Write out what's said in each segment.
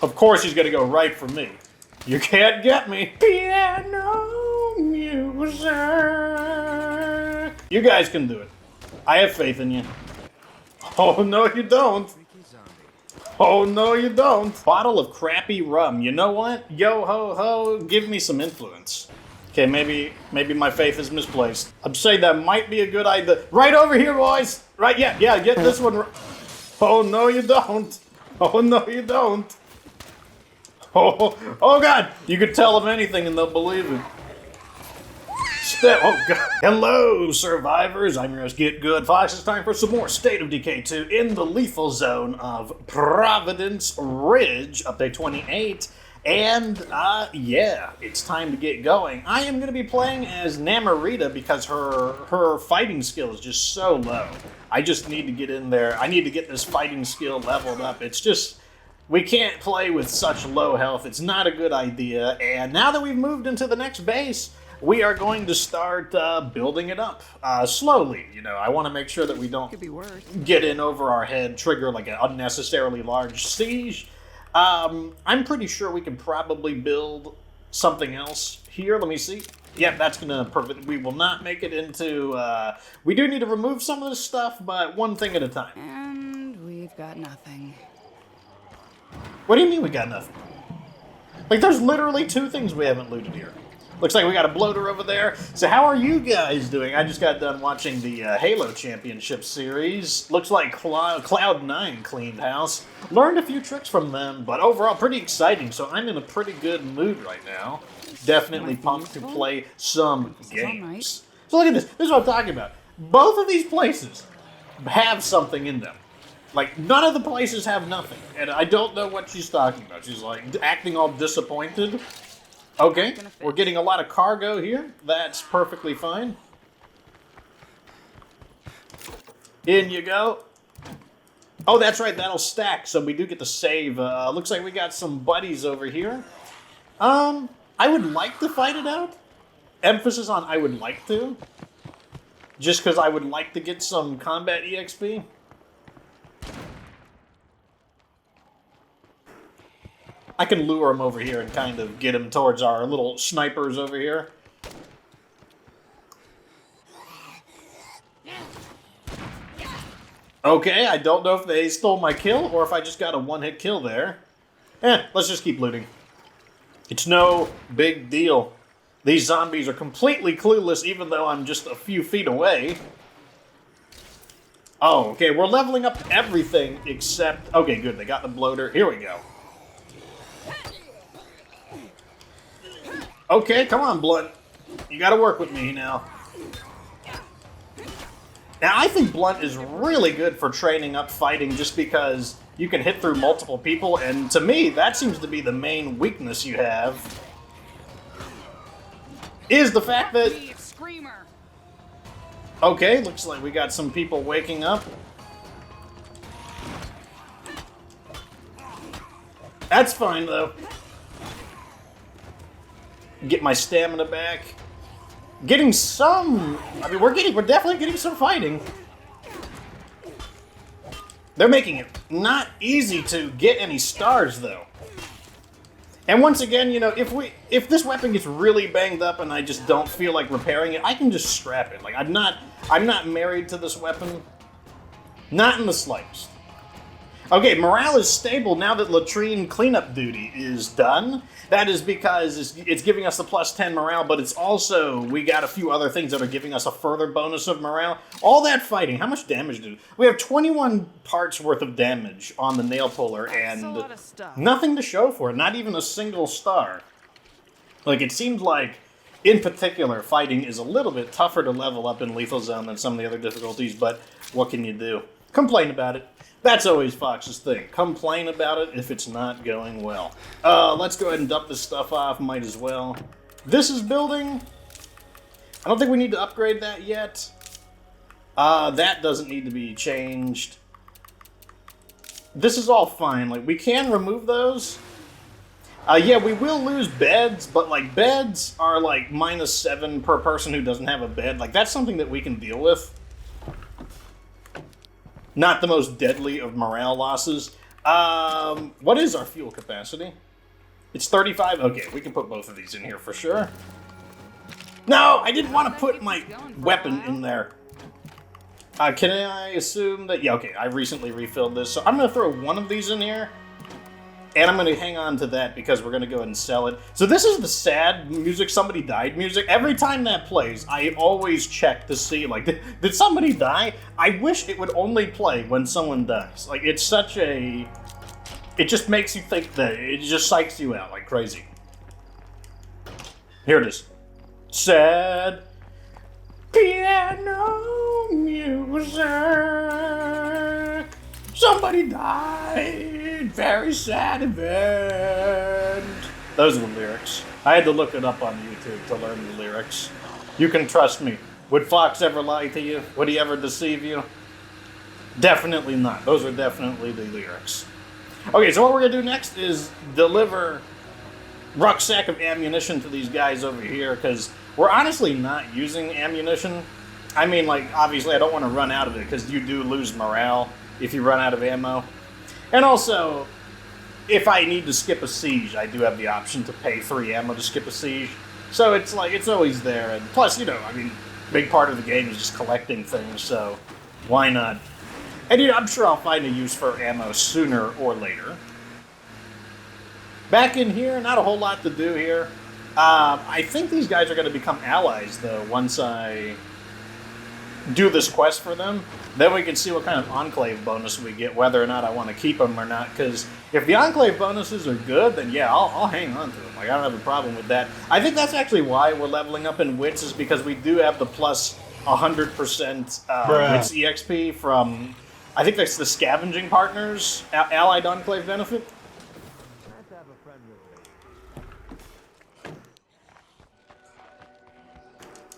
Of course he's gonna go right for me. You can't get me. Piano music. You guys can do it. I have faith in you. Oh, no you don't. Oh, no you don't. Bottle of crappy rum. You know what? Yo ho ho, give me some influence. Okay, maybe my faith is misplaced. I'm saying that might be a good idea. Right over here, boys. Right, yeah, get this one. Oh, no you don't. Oh, no you don't. Oh God! You could tell them anything and they'll believe it. Oh God! Hello, survivors. I'm your host, Get Good Fox. It's time for some more State of Decay 2 in the lethal zone of Providence Ridge, update 28. And, yeah, it's time to get going. I am going to be playing as Namorita because her fighting skill is just so low. I just need to get in there. I need to get this fighting skill leveled up. It's just... we can't play with such low health. It's not a good idea. And now that we've moved into the next base, we are going to start building it up slowly. You know, I want to make sure that we don't get in over our head, trigger like an unnecessarily large siege. I'm pretty sure we can probably build something else here. Let me see. Yep, that's going to... we will not make it into... we do need to remove some of this stuff, but one thing at a time. And we've got nothing. What do you mean we got nothing? Like, there's literally 2 things we haven't looted here. Looks like we got a bloater over there. So how are you guys doing? I just got done watching the Halo Championship Series. Looks like Cloud9 cleaned house. Learned a few tricks from them, but overall pretty exciting. So I'm in a pretty good mood right now. Definitely pumped to play some games. So look at this. This is what I'm talking about. Both of these places have something in them. Like, none of the places have nothing. And I don't know what she's talking about. She's, like, acting all disappointed. Okay, we're getting a lot of cargo here. That's perfectly fine. In you go. Oh, that's right, that'll stack. So we do get to save. Looks like we got some buddies over here. I would like to fight it out. Emphasis on I would like to. Just because I would like to get some combat EXP. I can lure him over here and kind of get him towards our little snipers over here. Okay, I don't know if they stole my kill or if I just got a one-hit kill there. Let's just keep looting. It's no big deal. These zombies are completely clueless even though I'm just a few feet away. Oh, okay, we're leveling up everything except... okay, good, they got the bloater. Here we go. Okay, come on, Blunt. You gotta work with me now. Now, I think Blunt is really good for training up fighting just because you can hit through multiple people, and to me, that seems to be the main weakness you have. Is the fact that... okay, looks like we got some people waking up. That's fine, though. Get my stamina back. Getting some... I mean, we're definitely getting some fighting. They're making it not easy to get any stars, though. And once again, you know, if this weapon gets really banged up and I just don't feel like repairing it, I can just scrap it. Like, I'm not married to this weapon. Not in the slightest. Okay, morale is stable now that latrine cleanup duty is done. That is because it's giving us the plus 10 morale, but it's also, we got a few other things that are giving us a further bonus of morale. All that fighting, how much damage did we have? 21 parts worth of damage on the nail puller, and nothing to show for it, not even a single star. Like, it seems like, in particular, fighting is a little bit tougher to level up in Lethal Zone than some of the other difficulties, but what can you do? Complain about it. That's always Fox's thing. Complain about it if it's not going well. Let's go ahead and dump this stuff off. Might as well. This is building. I don't think we need to upgrade that yet. That doesn't need to be changed. This is all fine. Like, we can remove those. Yeah, we will lose beds, but, like, beds are, like, -7 per person who doesn't have a bed. Like, that's something that we can deal with. Not the most deadly of morale losses. What is our fuel capacity? It's 35? Okay, we can put both of these in here for sure. No, I didn't want to put my weapon in there. Can I assume that... Yeah, okay, I recently refilled this, so I'm going to throw one of these in here. And I'm going to hang on to that because we're going to go ahead and sell it. So this is the sad music, somebody died music. Every time that plays, I always check to see, like, did somebody die? I wish it would only play when someone dies. Like, it's such a... It just makes you think that... It just psychs you out like crazy. Here it is. Sad piano music. Somebody died. Very sad event. Those are the lyrics. I had to look it up on YouTube to learn the lyrics. You can trust me. Would Fox ever lie to you? Would he ever deceive you? Definitely not. Those are definitely the lyrics. Okay, so what we're going to do next is deliver rucksack of ammunition to these guys over here, because we're honestly not using ammunition. I mean, like, obviously I don't want to run out of it, because you do lose morale if you run out of ammo. And also, if I need to skip a siege, I do have the option to pay 3 ammo to skip a siege. So it's like, it's always there. And plus, you know, I mean, big part of the game is just collecting things, so why not? And, you know, I'm sure I'll find a use for ammo sooner or later. Back in here, not a whole lot to do here. I think these guys are going to become allies, though, once I do this quest for them. Then we can see what kind of Enclave bonus we get, whether or not I want to keep them or not. Because if the Enclave bonuses are good, then yeah, I'll hang on to them. Like, I don't have a problem with that. I think that's actually why we're leveling up in Wits, is because we do have the plus 100% Wits EXP from, I think that's the Scavenging Partners Allied Enclave benefit.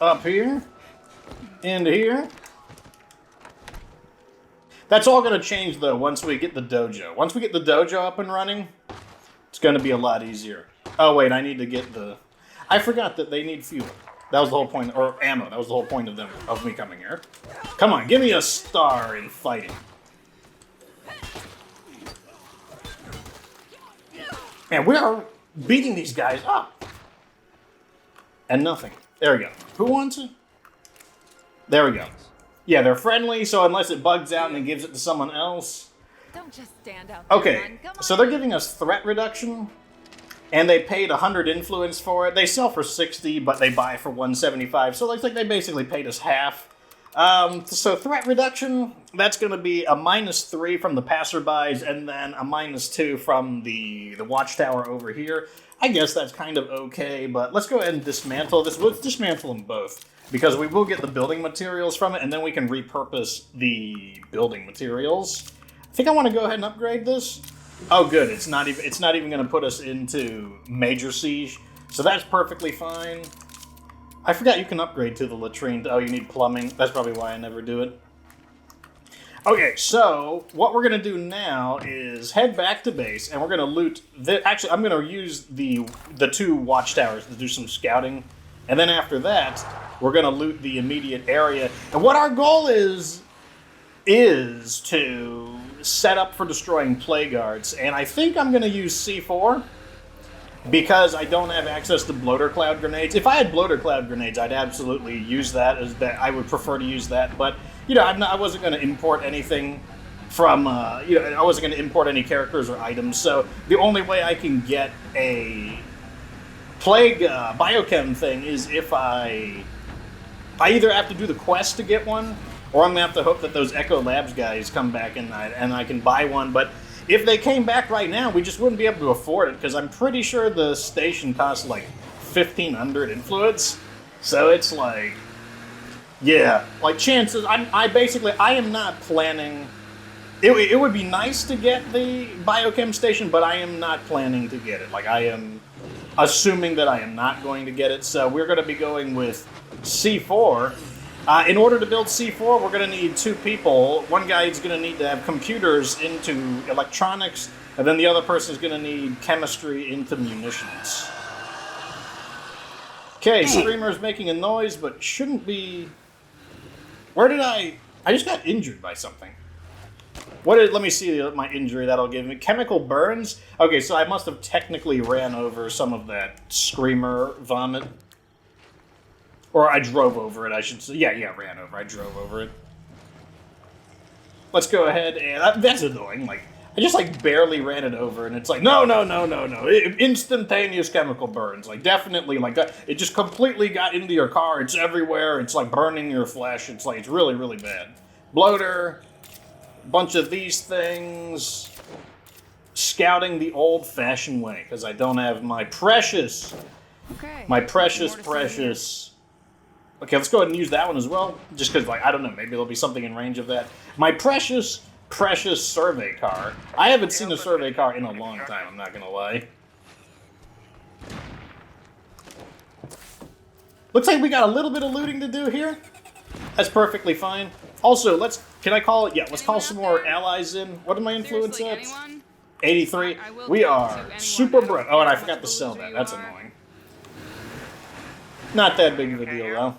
Up here, into here. That's all going to change, though, once we get the dojo. Once we get the dojo up and running, it's going to be a lot easier. Oh, wait, I need to get the... I forgot that they need fuel. That was the whole point, or ammo. That was the whole point of me coming here. Come on, give me a star in fighting. Man, we are beating these guys up. And nothing. There we go. Who wants it? There we go. Yeah, they're friendly, so unless it bugs out and it gives it to someone else. Don't just stand out there, Okay, so they're giving us threat reduction, and they paid 100 influence for it. They sell for 60, but they buy for 175, so it looks like they basically paid us half. So threat reduction, that's going to be a -3 from the passerbys, and then a -2 from the watchtower over here. I guess that's kind of okay, but let's go ahead and dismantle this. Let's dismantle them both, because we will get the building materials from it, and then we can repurpose the building materials. I think I want to go ahead and upgrade this. Oh, good. It's not even going to put us into major siege, so that's perfectly fine. I forgot you can upgrade to the latrine. Oh, you need plumbing. That's probably why I never do it. Okay, so what we're going to do now is head back to base, and we're going to loot... Actually, I'm going to use the 2 watchtowers to do some scouting, and then after that, we're going to loot the immediate area. And what our goal is to set up for destroying plague guards, and I think I'm going to use C4, because I don't have access to bloater cloud grenades. If I had bloater cloud grenades, I'd absolutely use that. I would prefer to use that, but... You know, I wasn't going to import anything from, you know, I wasn't going to import any characters or items, so the only way I can get a plague biochem thing is if I either have to do the quest to get one, or I'm going to have to hope that those Echo Labs guys come back and I can buy one, but if they came back right now, we just wouldn't be able to afford it, because I'm pretty sure the station costs like 1,500 influence, so it's like... Yeah, like chances, I am not planning, it would be nice to get the biochem station, but I am not planning to get it. Like, I am assuming that I am not going to get it, so we're going to be going with C4. In order to build C4, we're going to need 2 people. One guy is going to need to have computers into electronics, and then the other person is going to need chemistry into munitions. Okay, streamer's making a noise, but shouldn't be... Where did I just got injured by something. Let me see my injury that'll give me. Chemical burns? Okay, so I must have technically ran over some of that screamer vomit. Or I drove over it, I should say. Yeah, ran over. I drove over it. Let's go ahead and... That's annoying. Like, I just, like, barely ran it over, and it's like, no. Instantaneous chemical burns. Like, definitely, like, it just completely got into your car. It's everywhere. It's, like, burning your flesh. It's, like, it's really, really bad. Bloater. Bunch of these things. Scouting the old-fashioned way, because I don't have my precious... Okay. My precious... Okay, let's go ahead and use that one as well. Just because, like, I don't know, maybe there'll be something in range of that. My precious survey car. I haven't seen a survey car in a long time, I'm not gonna lie. Looks like we got a little bit of looting to do here. That's perfectly fine. Also, let's call some more allies in. What did my influence at? 83. We are super broke. Oh, and I forgot to sell that. That's annoying. Not that big of a deal, though.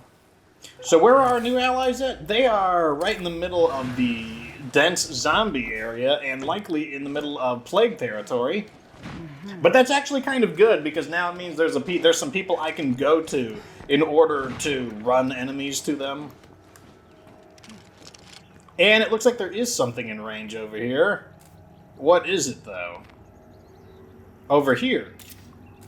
So where are our new allies at? They are right in the middle of the dense zombie area and likely in the middle of plague territory. But that's actually kind of good because now it means there's some people I can go to in order to run enemies to them. And it looks like there is something in range over here. What is it, though? Over here.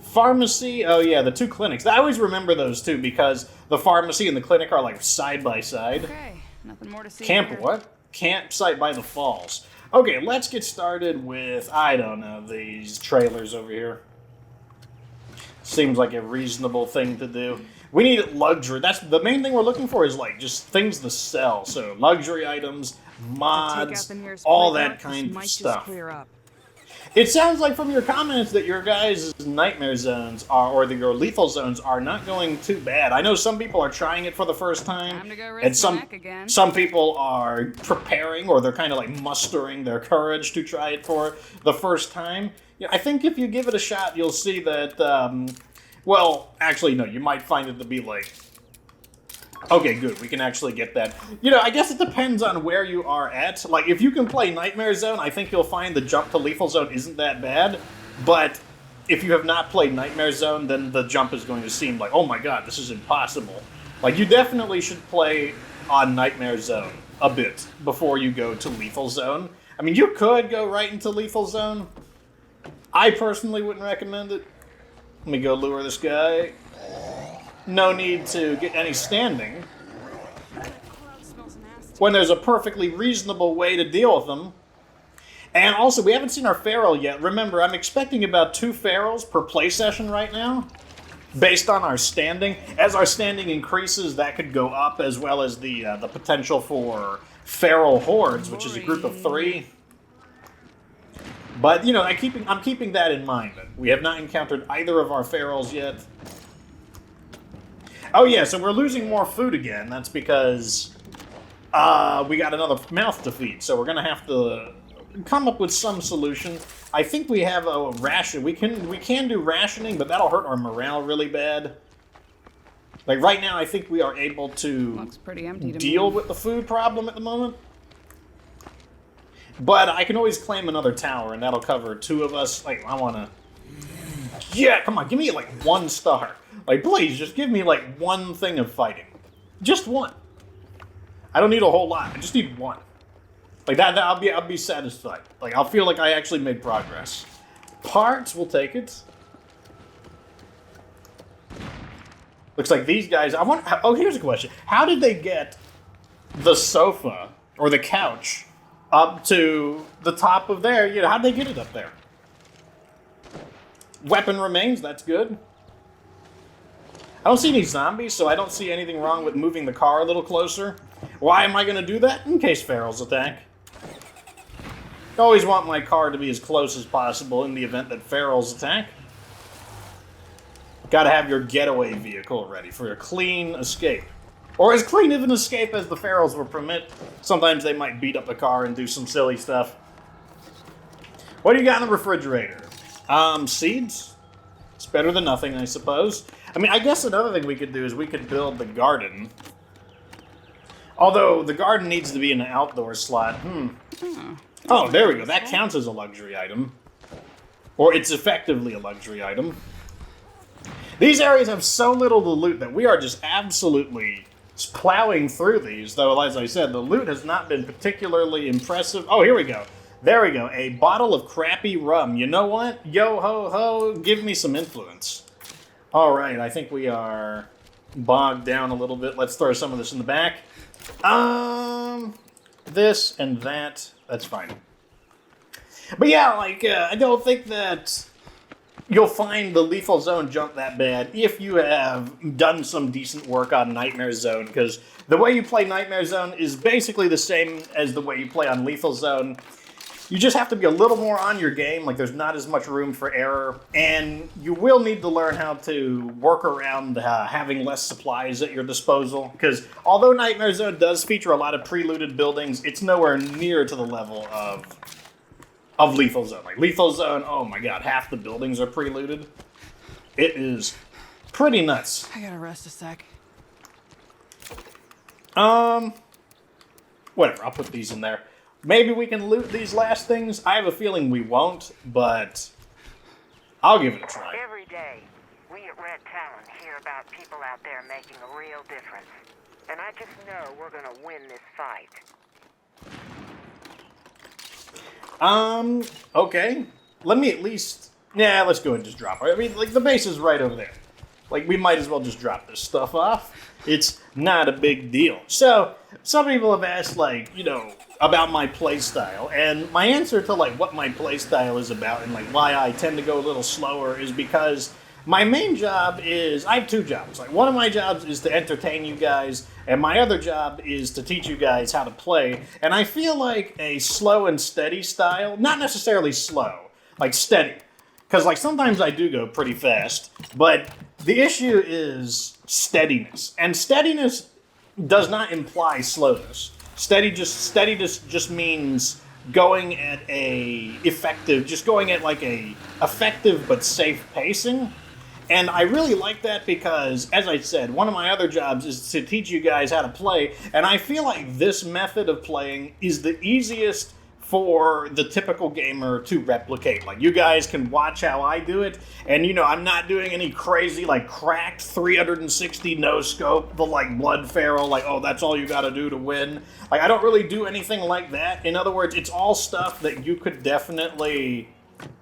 Pharmacy, oh yeah, the two clinics. I always remember those two because the pharmacy and the clinic are like side by side. Okay, nothing more to see. What? Campsite by the falls. Okay, let's get started with, I don't know, these trailers over here. Seems like a reasonable thing to do. We need luxury. That's the main thing we're looking for is like just things to sell. So luxury items, mods, all that kind of stuff. It sounds like from your comments that your guys' nightmare zones your lethal zones are not going too bad. I know some people are trying it for the first time, and some people are preparing or they're kind of like mustering their courage to try it for the first time. Yeah, I think if you give it a shot, you'll see that. Well, actually, no. You might find it to be like. Okay, good. We can actually get that. You know, I guess it depends on where you are at. Like, if you can play Nightmare Zone, I think you'll find the jump to Lethal Zone isn't that bad. But if you have not played Nightmare Zone, then the jump is going to seem like, oh my god, this is impossible. Like, you definitely should play on Nightmare Zone a bit before you go to Lethal Zone. I mean, you could go right into Lethal Zone. I personally wouldn't recommend it. Let me go lure this guy. No need to get any standing when there's a perfectly reasonable way to deal with them. And also, we haven't seen our feral yet. Remember, I'm expecting about 2 ferals per play session right now, based on our standing. As our standing increases, that could go up, as well as the potential for feral hordes, which is a group of 3. But, you know, I'm keeping that in mind. We have not encountered either of our ferals yet. Oh yeah, so we're losing more food again. That's because we got another mouth to feed. So we're gonna have to come up with some solution. I think we have a ration. We can do rationing, but that'll hurt our morale really bad. Like right now, I think we are able to Looks pretty empty to deal me. with the food problem at the moment. But I can always claim another tower, and that'll cover 2 of us. Like I wanna. Yeah, come on, give me like 1 star. Like, please, just give me, like, 1 thing of fighting. Just 1. I don't need a whole lot. I just need 1. Like, I'll be satisfied. Like, I'll feel like I actually made progress. Parts, we'll take it. Looks like these guys... Oh, here's a question. How did they get the sofa, or the couch, up to the top of there? You know, how'd they get it up there? Weapon remains, that's good. I don't see any zombies, so I don't see anything wrong with moving the car a little closer. Why am I going to do that? In case ferals attack. I always want my car to be as close as possible in the event that ferals attack. Gotta have your getaway vehicle ready for a clean escape. Or as clean of an escape as the ferals will permit. Sometimes they might beat up the car and do some silly stuff. What do you got in the refrigerator? Seeds? It's better than nothing, I suppose. I mean, I guess another thing we could do is we could build the garden. Although, the garden needs to be in an outdoor slot. Oh, there we go. That counts as a luxury item. Or it's effectively a luxury item. These areas have so little to loot that we are just absolutely plowing through these. Though, as I said, the loot has not been particularly impressive. Oh, here we go. There we go. A bottle of crappy rum. You know what? Yo ho ho, give me some influence. All right, I think we are bogged down a little bit. Let's throw some of this in the back. This and that. That's fine. But yeah, like, I don't think that you'll find the Lethal Zone jump that bad if you have done some decent work on Nightmare Zone, because the way you play Nightmare Zone is basically the same as the way you play on Lethal Zone. You just have to be a little more on your game, like there's not as much room for error, and you will need to learn how to work around having less supplies at your disposal, because although Nightmare Zone does feature a lot of pre-looted buildings, it's nowhere near to the level of Lethal Zone. Like Lethal Zone, oh my god, half the buildings are pre-looted. It is pretty nuts. I gotta rest a sec. Whatever, I'll put these in there. Maybe we can loot these last things. I have a feeling we won't, but I'll give it a try. Every day, we at Red Talon hear about people out there making a real difference. And I just know we're gonna win this fight. Okay. Let me at least... Yeah, let's go ahead and just drop it. I mean, like, the base is right over there. Like, we might as well just drop this stuff off. It's not a big deal. So, some people have asked, like, you know, about my playstyle. And my answer to, like, what my playstyle is about and, like, why I tend to go a little slower is because my main job is... I have two jobs. Like, one of my jobs is to entertain you guys, and my other job is to teach you guys how to play. And I feel like a slow and steady style, not necessarily slow, like steady. Because, like, sometimes I do go pretty fast, but the issue is steadiness. And steadiness does not imply slowness. Steadiness just means going at like a effective but safe pacing. And I really like that because, as I said, one of my other jobs is to teach you guys how to play, and I feel like this method of playing is the easiest for the typical gamer to replicate. Like, you guys can watch how I do it, and, you know, I'm not doing any crazy, like, cracked 360 no-scope, the, like, blood feral, like, oh, that's all you gotta do to win. Like, I don't really do anything like that. In other words, it's all stuff that you could definitely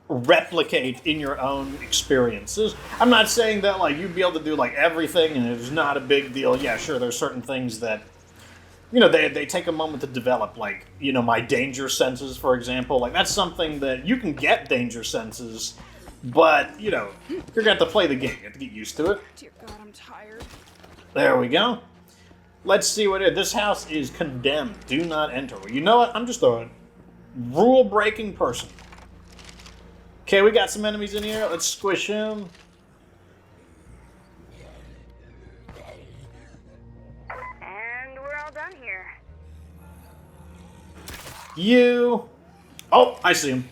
replicate in your own experiences. I'm not saying that, like, you'd be able to do, like, everything and it's not a big deal. Yeah, sure, there's certain things that, you know, they take a moment to develop, like, you know, my danger senses, for example. Like, that's something that you can get danger senses, but, you know, you're going to have to play the game. You have to get used to it. Dear God, I'm tired. There we go. Let's see what it is. This house is condemned. Do not enter. Well, you know what? I'm just a rule-breaking person. Okay, we got some enemies in here. Let's squish him. And we're all done here. You. Oh, I see him.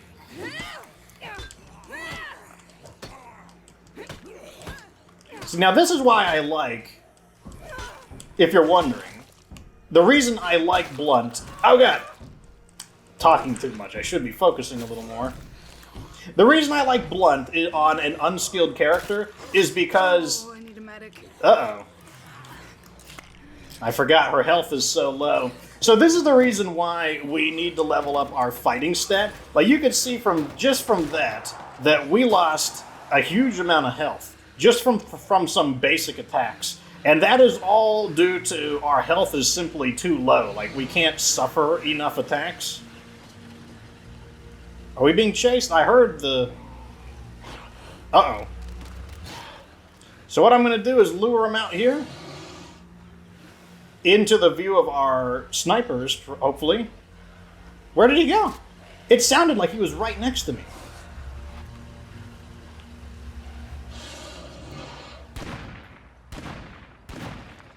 So now this is why I like, if you're wondering, the reason I like Blunt. Oh god. Talking too much. I should be focusing a little more. The reason I like Blunt on an unskilled character is because... Oh, I need a medic. Uh-oh. I forgot her health is so low. So this is the reason why we need to level up our fighting stat. Like, you can see just from that we lost a huge amount of health. Just from some basic attacks. And that is all due to our health is simply too low. Like, we can't suffer enough attacks. Are we being chased? I heard the... Uh-oh. So what I'm going to do is lure him out here. Into the view of our snipers, hopefully. Where did he go? It sounded like he was right next to me.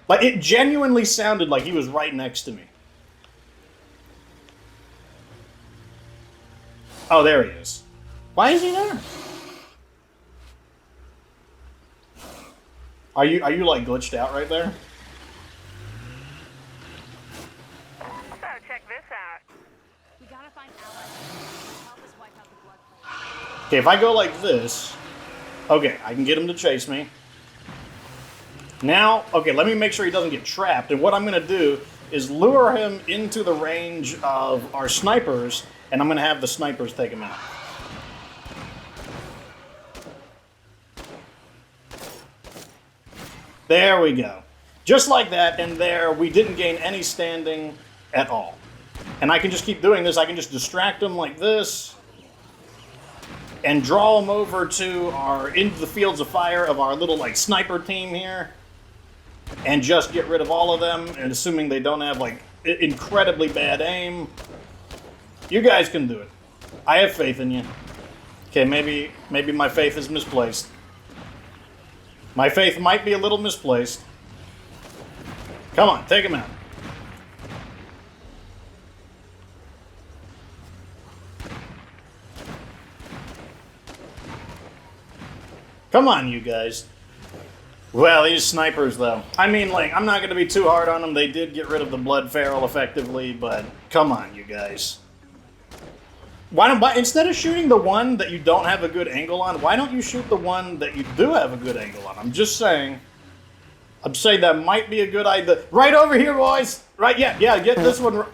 Like, it genuinely sounded like he was right next to me. Oh, there he is. Why is he there? Are you like glitched out right there? So check this out. We gotta find allies Okay, if I go like this... Okay, I can get him to chase me. Now, okay, let me make sure he doesn't get trapped. And what I'm going to do is lure him into the range of our snipers, and I'm going to have the snipers take him out. There we go. Just like that, and there, we didn't gain any standing at all. And I can just keep doing this. I can just distract them like this, and draw them over to into the fields of fire of our little, like, sniper team here, and just get rid of all of them, and assuming they don't have, like, incredibly bad aim. You guys can do it. I have faith in you. Okay, maybe my faith is misplaced. My faith might be a little misplaced. Come on, take him out. Come on, you guys. Well, these snipers, though. I mean, like, I'm not going to be too hard on them. They did get rid of the blood feral effectively, but come on, you guys. Instead of shooting the one that you don't have a good angle on, why don't you shoot the one that you do have a good angle on? I'm just saying. I'm saying that might be a good idea. Right over here, boys! Right, yeah, get this one.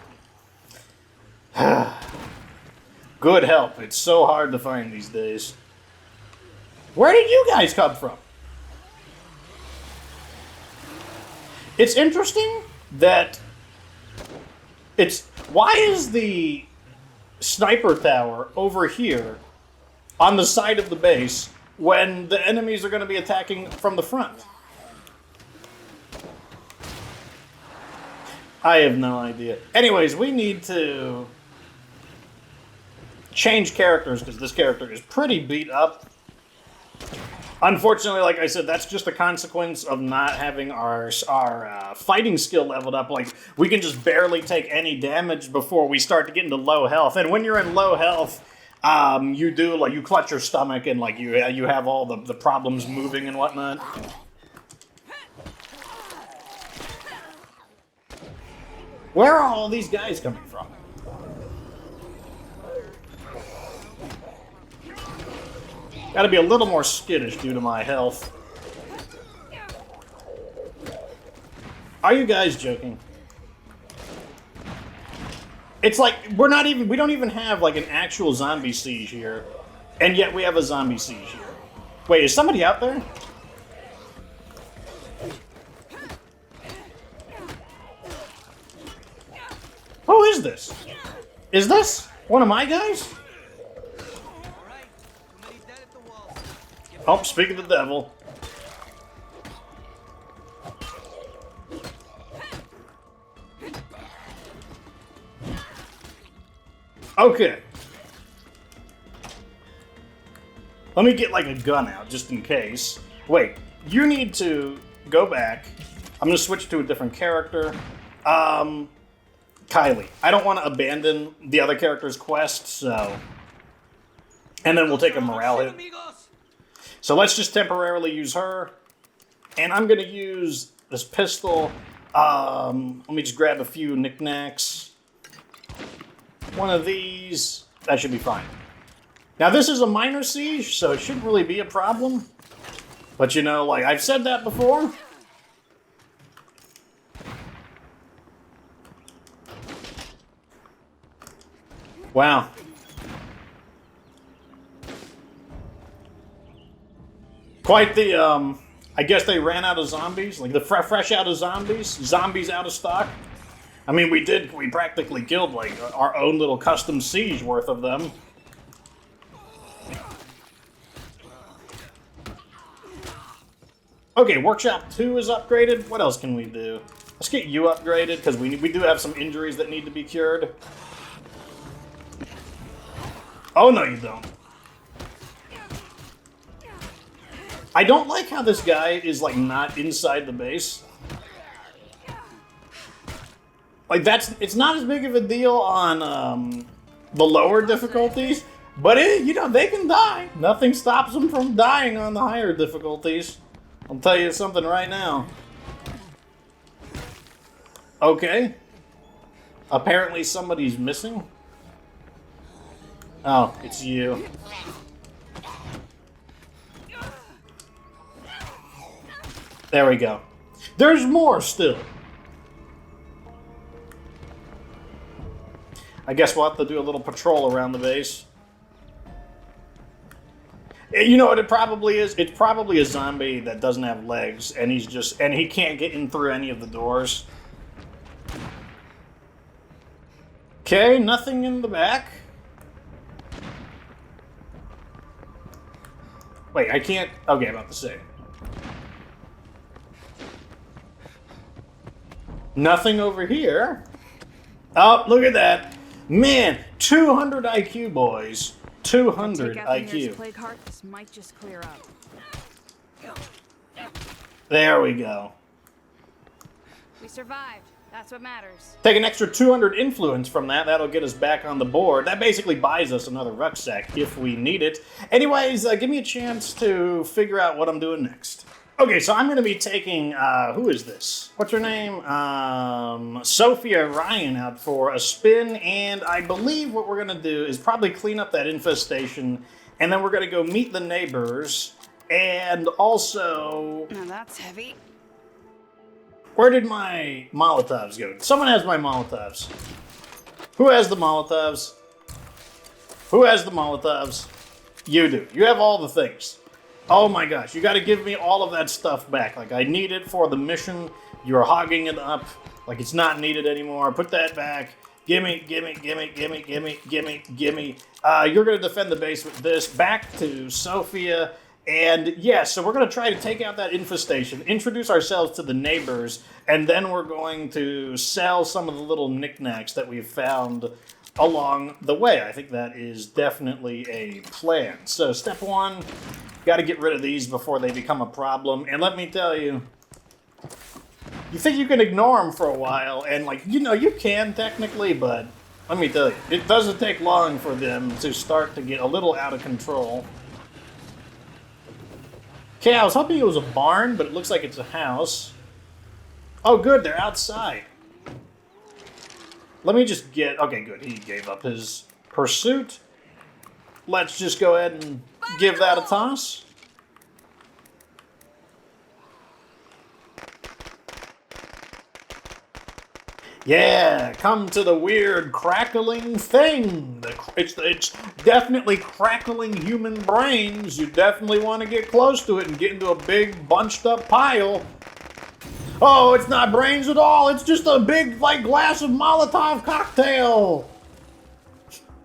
Good help. It's so hard to find these days. Where did you guys come from? It's interesting that why is the sniper tower over here on the side of the base when the enemies are going to be attacking from the front? I have no idea. Anyways, we need to change characters because this character is pretty beat up. Unfortunately, like I said, that's just a consequence of not having our fighting skill leveled up. Like, we can just barely take any damage before we start to get into low health. And when you're in low health, you clutch your stomach and, like, you have all the problems moving and whatnot. Where are all these guys coming from? Gotta be a little more skittish due to my health. Are you guys joking? It's like, we don't even have, like, an actual zombie siege here, and yet we have a zombie siege here. Wait, is somebody out there? Who is this? Is this one of my guys? Oh, speak of the devil. Okay. Let me get, like, a gun out, just in case. Wait, you need to go back. I'm going to switch to a different character. Kylie. I don't want to abandon the other character's quest, so... And then we'll take a morale hit. So let's just temporarily use her. And I'm going to use this pistol. Let me just grab a few knickknacks. One of these. That should be fine. Now, this is a minor siege, so it shouldn't really be a problem. But, you know, like I've said that before. Wow. Quite the, I guess they ran out of zombies. Like, the fresh out of zombies. Zombies out of stock. I mean, we practically killed, like, our own little custom siege worth of them. Okay, Workshop 2 is upgraded. What else can we do? Let's get you upgraded, because we do have some injuries that need to be cured. Oh, no, you don't. I don't like how this guy is, like, not inside the base. Like, it's not as big of a deal on the lower difficulties, but, you know, they can die. Nothing stops them from dying on the higher difficulties. I'll tell you something right now. Okay. Apparently somebody's missing. Oh, it's you. There we go. There's more still. I guess we'll have to do a little patrol around the base. You know what it probably is? It's probably a zombie that doesn't have legs, and he can't get in through any of the doors. Okay, nothing in the back. Wait, I can't... Okay, I'm about to say. Nothing over here. Oh, look at that. Man, 200 IQ, boys. 200 Take out the nearest IQ. plague heart, this might just clear up. There we go. We survived. That's what matters. Take an extra 200 influence from that. That'll get us back on the board. That basically buys us another rucksack if we need it. Anyways, give me a chance to figure out what I'm doing next. Okay, so I'm going to be taking, who is this? What's her name? Sophia Ryan out for a spin, and I believe what we're going to do is probably clean up that infestation, and then we're going to go meet the neighbors, and also... Now that's heavy. Where did my Molotovs go? Someone has my Molotovs. Who has the Molotovs? Who has the Molotovs? You do. You have all the things. Oh my gosh, you gotta give me all of that stuff back. Like, I need it for the mission. You're hogging it up. Like, it's not needed anymore. Put that back. Gimme, gimme, gimme, gimme, gimme, gimme, gimme. You're gonna defend the base with this. Back to Sophia. And yeah, so we're gonna try to take out that infestation, introduce ourselves to the neighbors, and then we're going to sell some of the little knickknacks that we've found along the way. I think that is definitely a plan. So step one, got to get rid of these before they become a problem. And let me tell you, you think you can ignore them for a while, and like, you know, you can technically, but let me tell you, it doesn't take long for them to start to get a little out of control. Okay, I was hoping it was a barn, but it looks like it's a house. Oh good, they're outside. Let me just get... Okay, good. He gave up his pursuit. Let's just go ahead and give that a toss. Yeah, come to the weird crackling thing. It's definitely crackling human brains. You definitely want to get close to it and get into a big bunched up pile. Oh, it's not brains at all. It's just a big, like, glass of Molotov cocktail.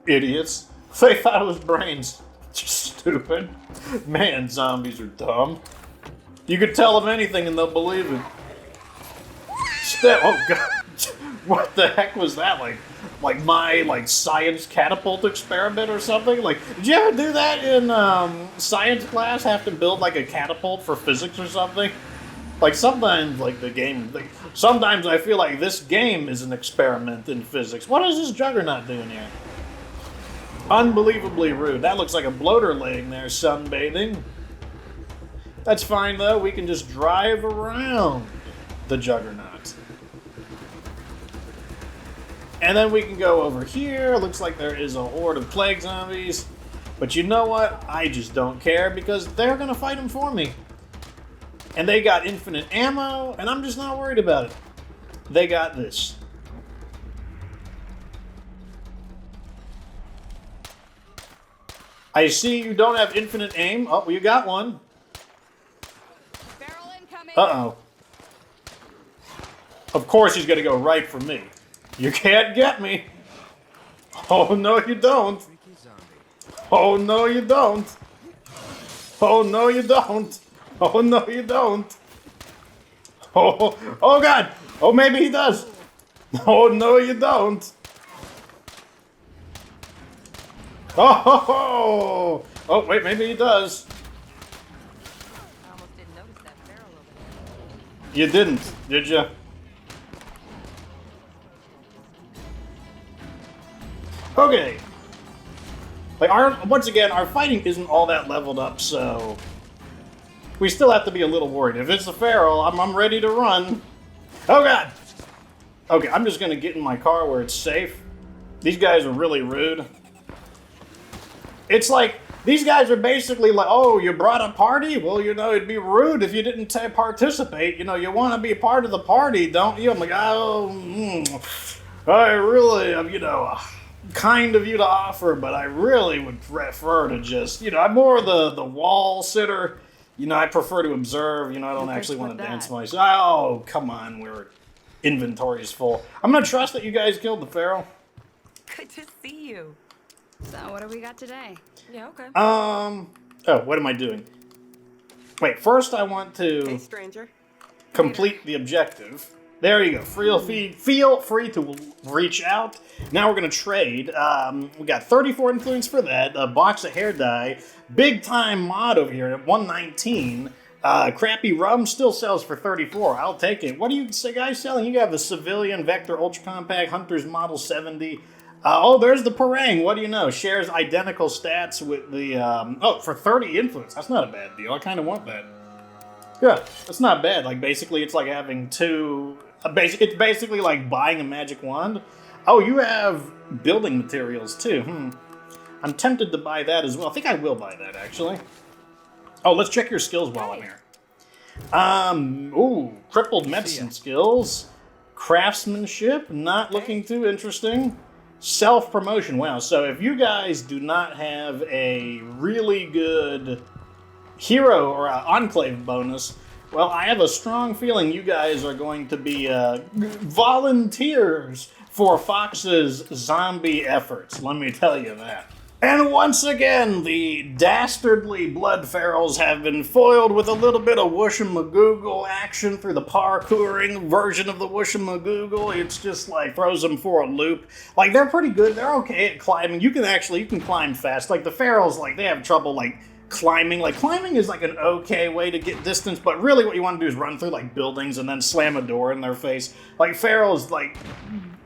Idiots. They thought it was brains. Just stupid. Man, zombies are dumb. You could tell them anything and they'll believe it. Oh, God. What the heck was that? Like my science catapult experiment or something? Like, did you ever do that in science class? Have to build like a catapult for physics or something? Like, sometimes, like, the game... Like, sometimes I feel like this game is an experiment in physics. What is this juggernaut doing here? Unbelievably rude. That looks like a bloater laying there sunbathing. That's fine, though. We can just drive around the juggernaut. And then we can go over here. Looks like there is a horde of plague zombies. But you know what? I just don't care, because they're going to fight them for me. And they got infinite ammo, and I'm just not worried about it. They got this. I see you don't have infinite aim. Oh, you got one. Feral incoming. Uh-oh. Of course he's going to go right for me. You can't get me. Oh, no, you don't. Oh, no, you don't. Oh, no, you don't. Oh, no, you don't. Oh, God. Oh, maybe he does. Oh, no, you don't. Oh, wait, maybe he does. I almost didn't notice that feral over there. You didn't, did you? Okay. Like, once again, our fighting isn't all that leveled up, so... We still have to be a little worried. If it's a feral, I'm ready to run. Oh, God! Okay, I'm just gonna get in my car where it's safe. These guys are really rude. It's like, These guys are basically like, oh, you brought a party? Well, you know, it'd be rude if you didn't participate. You know, you want to be part of the party, don't you? I'm like, oh, I really, you know, kind of you to offer, but I really would prefer to just, you know, I'm more the wall sitter. You know, I prefer to observe. You know, I don't actually want to dance myself. Oh, come on, we're inventory is full. I'm gonna trust that you guys killed the Feral. Good to see you. So what do we got today? Yeah, okay. Oh, what am I doing? Wait, first I want to Hey, stranger. complete the objective. There you go. Feel free to reach out. Now we're going to trade. We got 34 influence for that. A box of hair dye. Big time mod over here at 119. Crappy rum still sells for 34. I'll take it. What do you guys selling? You have the Civilian Vector Ultra Compact Hunter's Model 70. Oh, there's the Parang. What do you know? Shares identical stats with the... for 30 influence. That's not a bad deal. I kind of want that. Yeah, that's not bad. Like, basically, it's like having two... It's basically like buying a magic wand. Oh, you have building materials, too. I'm tempted to buy that as well. I think I will buy that, actually. Oh, let's check your skills while I'm here. Crippled medicine skills. Craftsmanship, not looking too interesting. Self-promotion, wow. So if you guys do not have a really good hero or enclave bonus, well, I have a strong feeling you guys are going to be volunteers for Fox's zombie efforts. Let me tell you that. And once again, the dastardly blood ferals have been foiled with a little bit of whoosh-a-magoogle action through the parkouring version of the whoosh-a-magoogle. It's just like throws them for a loop. Like, they're pretty good. They're okay at climbing. You can climb fast. Like, the ferals, like, they have trouble, like, climbing. Like, climbing is, like, an okay way to get distance, but really what you want to do is run through, like, buildings and then slam a door in their face. Like, ferals, like,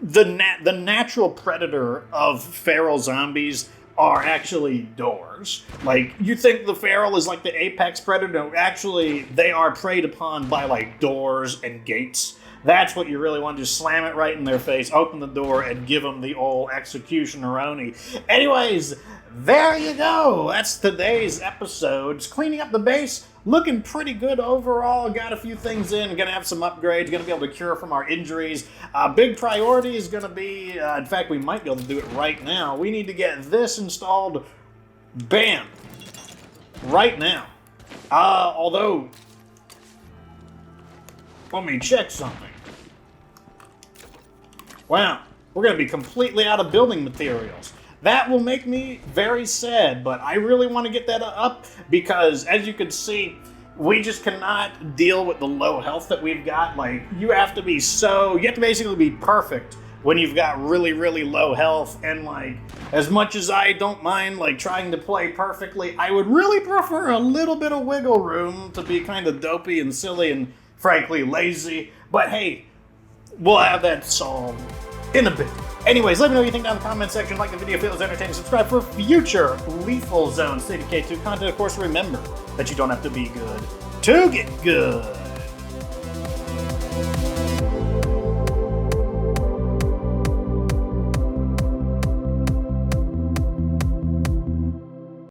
the natural predator of feral zombies are actually doors. Like, you think the feral is like the apex predator? No, actually, they are preyed upon by, like, doors and gates. That's what you really want to do. Slam it right in their face, open the door, and give them the old executioner-oni. Anyways, there you go. That's today's episode. Just cleaning up the base. Looking pretty good overall. Got a few things in. Gonna have some upgrades. Gonna be able to cure from our injuries. Big priority is gonna be, in fact, we might be able to do it right now. We need to get this installed. Bam. Right now. Although, let me check something. Wow. We're gonna be completely out of building materials. That will make me very sad, but I really want to get that up because, as you can see, we just cannot deal with the low health that we've got. Like, you have to basically be perfect when you've got really, really low health. And, like, as much as I don't mind, like, trying to play perfectly, I would really prefer a little bit of wiggle room to be kind of dopey and silly and, frankly, lazy. But, hey, we'll have that solved in a bit. Anyways, let me know what you think down in the comment section. Like the video if it was entertaining. Subscribe for future Lethal Zone State of K2 content. Of course, remember that you don't have to be good to get good.